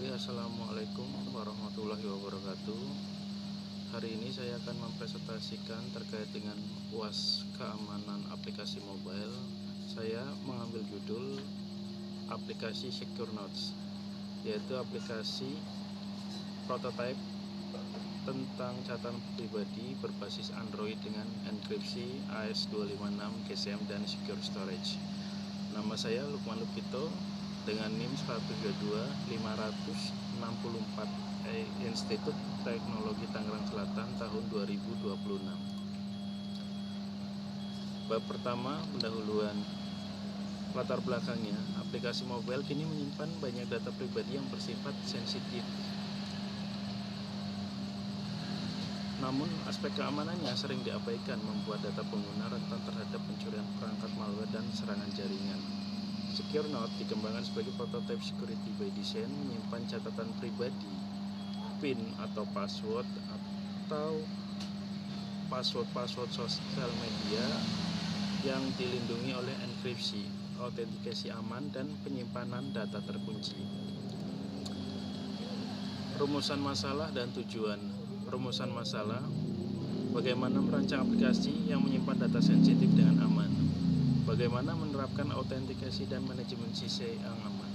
Oke, assalamualaikum warahmatullahi wabarakatuh. Hari ini saya akan mempresentasikan terkait dengan UAS keamanan aplikasi mobile. Saya mengambil judul aplikasi Secure Notes, yaitu aplikasi prototipe tentang catatan pribadi berbasis Android dengan enkripsi AES256 GSM dan secure storage. Nama saya Lukman Lukito dengan NIM 132.564 Institut Teknologi Tangerang Selatan tahun 2026. Bab pertama, pendahuluan. Latar belakangnya, aplikasi mobile kini menyimpan banyak data pribadi yang bersifat sensitif. Namun, aspek keamanannya sering diabaikan, membuat data pengguna rentan terhadap pencurian perangkat malware dan serangan jaringan. Secure Note dikembangkan sebagai prototipe security by design, menyimpan catatan pribadi, PIN atau password sosial media yang dilindungi oleh enkripsi, autentikasi aman, dan penyimpanan data terkunci. Rumusan masalah dan tujuan. Rumusan masalah: bagaimana merancang aplikasi yang menyimpan data sensitif dengan aman, bagaimana menerapkan autentikasi dan manajemen sisi yang aman,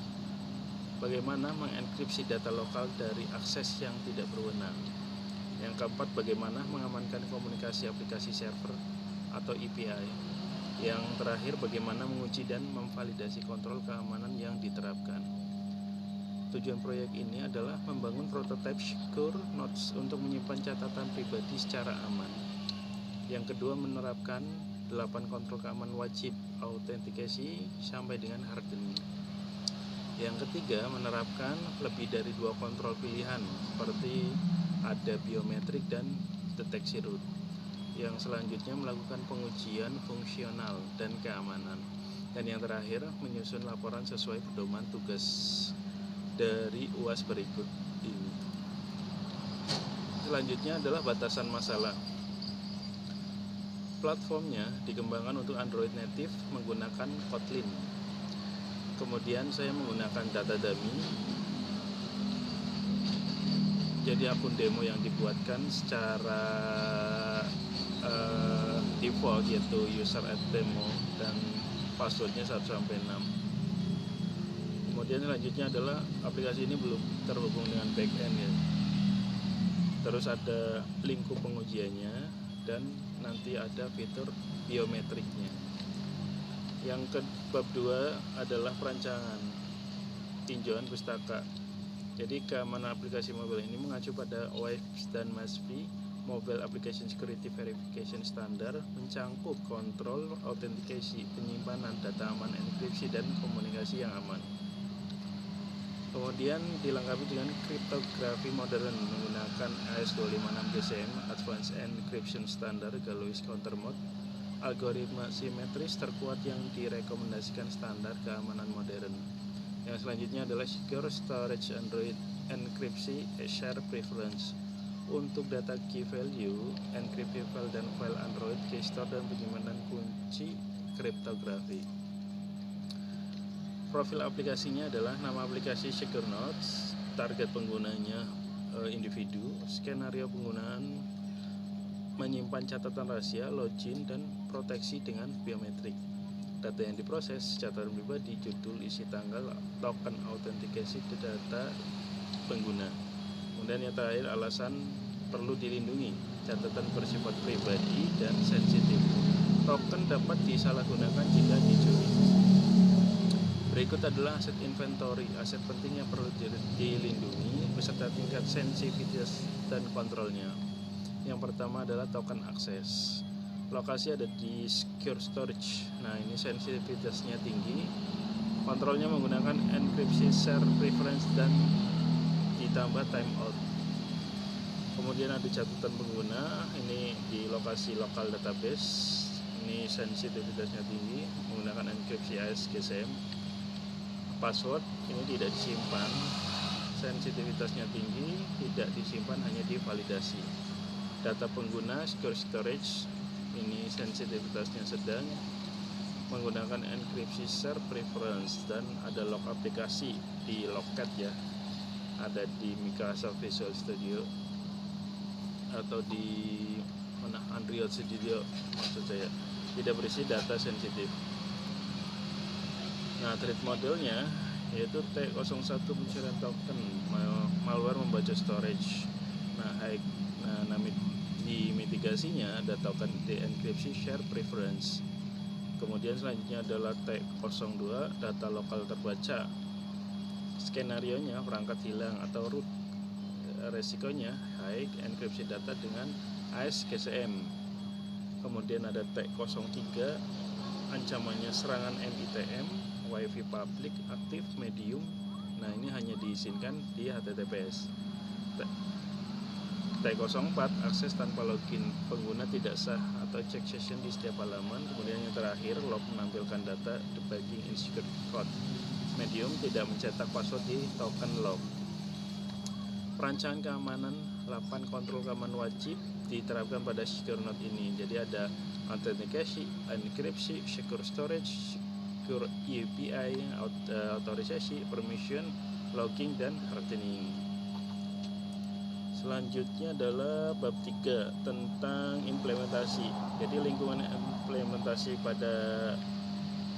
bagaimana mengenkripsi data lokal dari akses yang tidak berwenang. Yang keempat, bagaimana mengamankan komunikasi aplikasi server atau API. Yang terakhir, bagaimana menguji dan memvalidasi kontrol keamanan yang diterapkan. Tujuan proyek ini adalah membangun prototipe Secure Notes untuk menyimpan catatan pribadi secara aman. Yang kedua, menerapkan 8 kontrol keamanan wajib autentikasi sampai dengan hardening. Yang ketiga, menerapkan lebih dari 2 kontrol pilihan seperti ada biometrik dan deteksi root. Yang selanjutnya, melakukan pengujian fungsional dan keamanan. Dan yang terakhir, menyusun laporan sesuai pedoman tugas dari UAS berikut ini. Selanjutnya adalah batasan masalah. Platformnya dikembangkan untuk Android native menggunakan Kotlin. Kemudian saya menggunakan data dummy. Jadi akun demo yang dibuatkan secara default yaitu user@demo dan passwordnya 1-6. Kemudian selanjutnya adalah aplikasi ini belum terhubung dengan backend ya. Terus ada lingkup pengujiannya dan nanti ada fitur biometriknya. Yang ke bab 2 adalah perancangan tinjauan pustaka. Jadi keamanan aplikasi mobile ini mengacu pada OWASP dan MASP, Mobile Application Security Verification Standard, mencangkup kontrol, autentikasi, penyimpanan data aman, enkripsi, dan komunikasi yang aman. Kemudian dilengkapi dengan kriptografi modern menggunakan AES256 GSM Advanced Encryption Standard Galois Counter Mode, algoritma simetris terkuat yang direkomendasikan standar keamanan modern. Yang selanjutnya adalah Secure Storage Android Enkripsi Share Preference untuk data key value, enkripsi file dan file Android, key store, dan penyimpanan kunci kriptografi. Profil aplikasinya adalah nama aplikasi Secure Notes, target penggunanya individu, skenario penggunaan menyimpan catatan rahasia, login, dan proteksi dengan biometrik. Data yang diproses, catatan pribadi, judul, isi tanggal, token autentikasi data pengguna. Kemudian yang terakhir, alasan perlu dilindungi, catatan bersifat pribadi dan sensitif. Token dapat disalahgunakan jika dicuri. Berikut adalah aset inventory, aset penting yang perlu dilindungi beserta tingkat sensitivitas dan kontrolnya. Yang pertama adalah token akses. Lokasi ada di secure storage. Nah, ini sensitivitasnya tinggi. Kontrolnya menggunakan enkripsi share preference dan ditambah timeout. Kemudian ada catatan pengguna, ini di lokasi lokal database. Ini sensitivitasnya tinggi menggunakan enkripsi AES GSM. Password ini tidak disimpan, sensitivitasnya tinggi, tidak disimpan, hanya divalidasi. Data pengguna secure storage, ini sensitivitasnya sedang, menggunakan enkripsi share preference, dan ada log aplikasi di logcat ya. ada di Microsoft Visual Studio atau di mana Unreal Studio maksud saya, tidak berisi data sensitif. Nah, threat modelnya yaitu T01 pencurian token, malware membaca storage. Nah, di mitigasinya ada token dienkripsi share preference. Kemudian selanjutnya adalah T02 data lokal terbaca. Skenarionya perangkat hilang atau root. Resikonya high enkripsi data dengan AES-GCM. Kemudian ada T03 ancamannya serangan MITM, WiFi public, aktif, medium. Nah, ini hanya diizinkan di HTTPS. T04 akses tanpa login, pengguna tidak sah atau check session di setiap halaman. Kemudian yang terakhir, log menampilkan data debugging insecure code. Medium tidak mencetak password di token log. Perancangan keamanan 8 kontrol keamanan wajib diterapkan pada secure node ini. Jadi ada authentication, enkripsi, secure storage, secure API, authorization, permission, logging, dan hardening. Selanjutnya adalah bab 3 tentang implementasi. Jadi lingkungan implementasi pada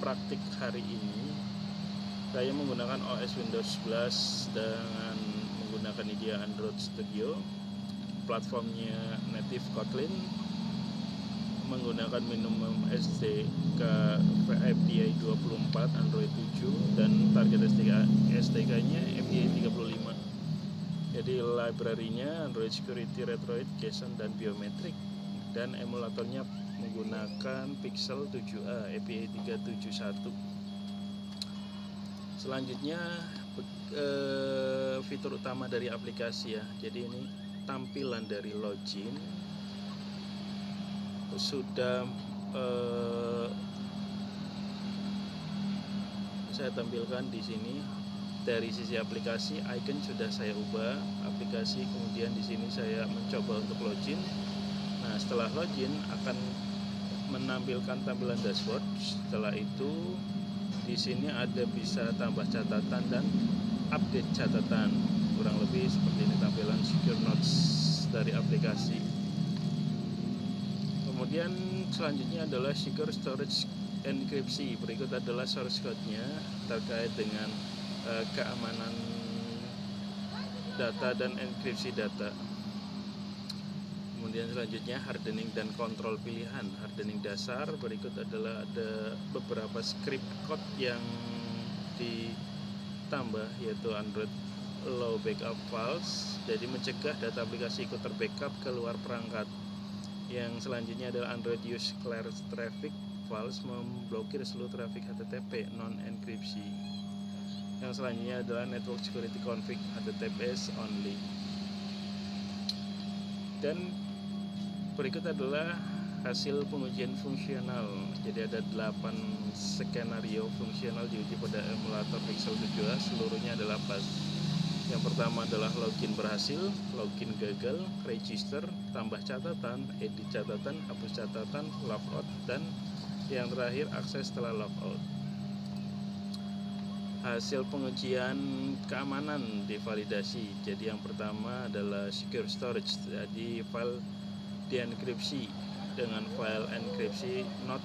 praktik hari ini, saya menggunakan OS Windows 11 dengan menggunakan IDEA Android Studio, platformnya native Kotlin, menggunakan minimum SDK FDI 24 Android 7 dan target SDK-nya FDI 35. Jadi library-nya Android Security, Retroid, JSON, dan Biometric, dan emulatornya menggunakan Pixel 7a API 371. Selanjutnya fitur utama dari aplikasi ya. Jadi ini tampilan dari login sudah saya tampilkan di sini. Dari sisi aplikasi, icon sudah saya ubah aplikasi, kemudian di sini saya mencoba untuk login. Nah, setelah login akan menampilkan tampilan dashboard. Setelah itu di sini ada bisa tambah catatan dan update catatan. Kurang lebih seperti ini tampilan secure notes dari aplikasi. Kemudian selanjutnya adalah secure storage enkripsi. Berikut adalah source code-nya terkait dengan keamanan data dan enkripsi data. Kemudian selanjutnya hardening dan kontrol pilihan. Hardening dasar, berikut adalah ada beberapa script code yang ditambah, yaitu Android Low Backup Files, jadi mencegah data aplikasi ikut terbackup ke luar perangkat. Yang selanjutnya adalah Android Use Clear Traffic Files, memblokir seluruh traffic HTTP non-enkripsi. Yang selanjutnya adalah Network Security Config HTTPS Only. Dan berikut adalah hasil pengujian fungsional. Jadi ada 8 skenario fungsional diuji pada emulator Pixel 7a, seluruhnya adalah pas. Yang pertama adalah login berhasil, login gagal, register, tambah catatan, edit catatan, hapus catatan, logout, dan yang terakhir akses setelah logout. Hasil pengujian keamanan divalidasi. Jadi yang pertama adalah secure storage, jadi file dienkripsi dengan file enkripsi not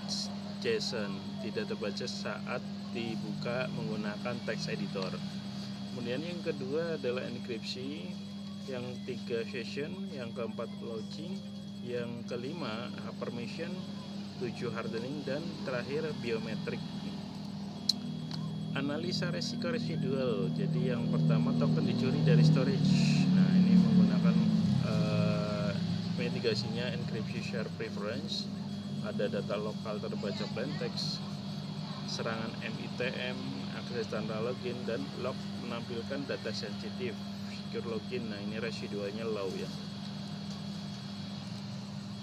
JSON, tidak terbaca saat dibuka menggunakan text editor. Kemudian yang kedua adalah enkripsi, yang 3 session, yang keempat logging, yang kelima permission, 7 hardening, dan terakhir biometrik. Analisa resiko residual. Jadi yang pertama token dicuri dari storage. Nah, ini menggunakan mitigasinya enkripsi share preference, ada data lokal terbaca plain text, serangan MITM, akses tanpa login, dan log menampilkan data sensitif, secure login. Nah, ini residualnya low ya.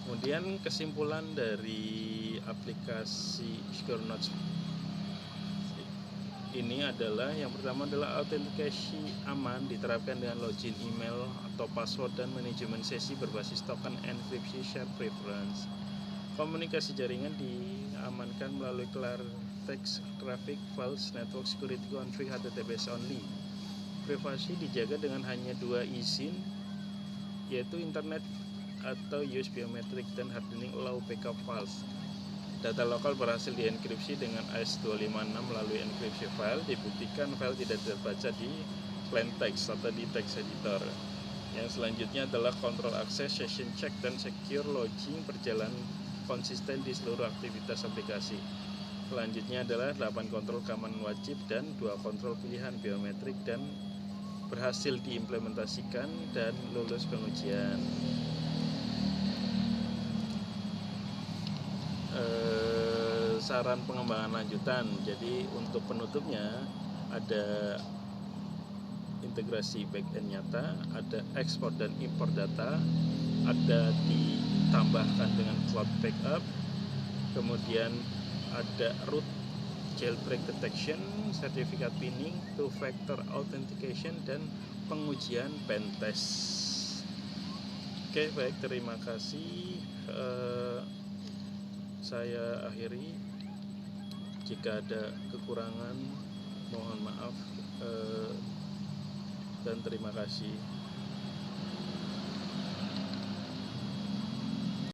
Kemudian kesimpulan dari aplikasi Secure Notes ini adalah, yang pertama adalah autentikasi aman diterapkan dengan login email atau password dan manajemen sesi berbasis token enkripsi share preference. Komunikasi jaringan diamankan melalui clear text traffic files, network security config HTTPS only. privasi dijaga dengan hanya 2 izin, yaitu internet atau use biometric dan hardening allow backup files. Data lokal berhasil dienkripsi dengan AES-256 melalui enkripsi file. Dibuktikan file tidak terbaca di plain text atau di text editor. Yang selanjutnya adalah control access, session check, dan secure login berjalan konsisten di seluruh aktivitas aplikasi. Selanjutnya adalah 8 kontrol keamanan wajib dan 2 kontrol pilihan biometrik dan berhasil diimplementasikan dan lulus pengujian. Saran pengembangan lanjutan. Jadi untuk penutupnya ada integrasi backend nyata, ada ekspor dan impor data, ada ditambahkan dengan cloud backup, kemudian ada root jailbreak detection, sertifikat pinning, two-factor authentication, dan pengujian pentest. Oke, baik, terima kasih. Saya akhiri. Jika ada kekurangan, mohon maaf, dan terima kasih.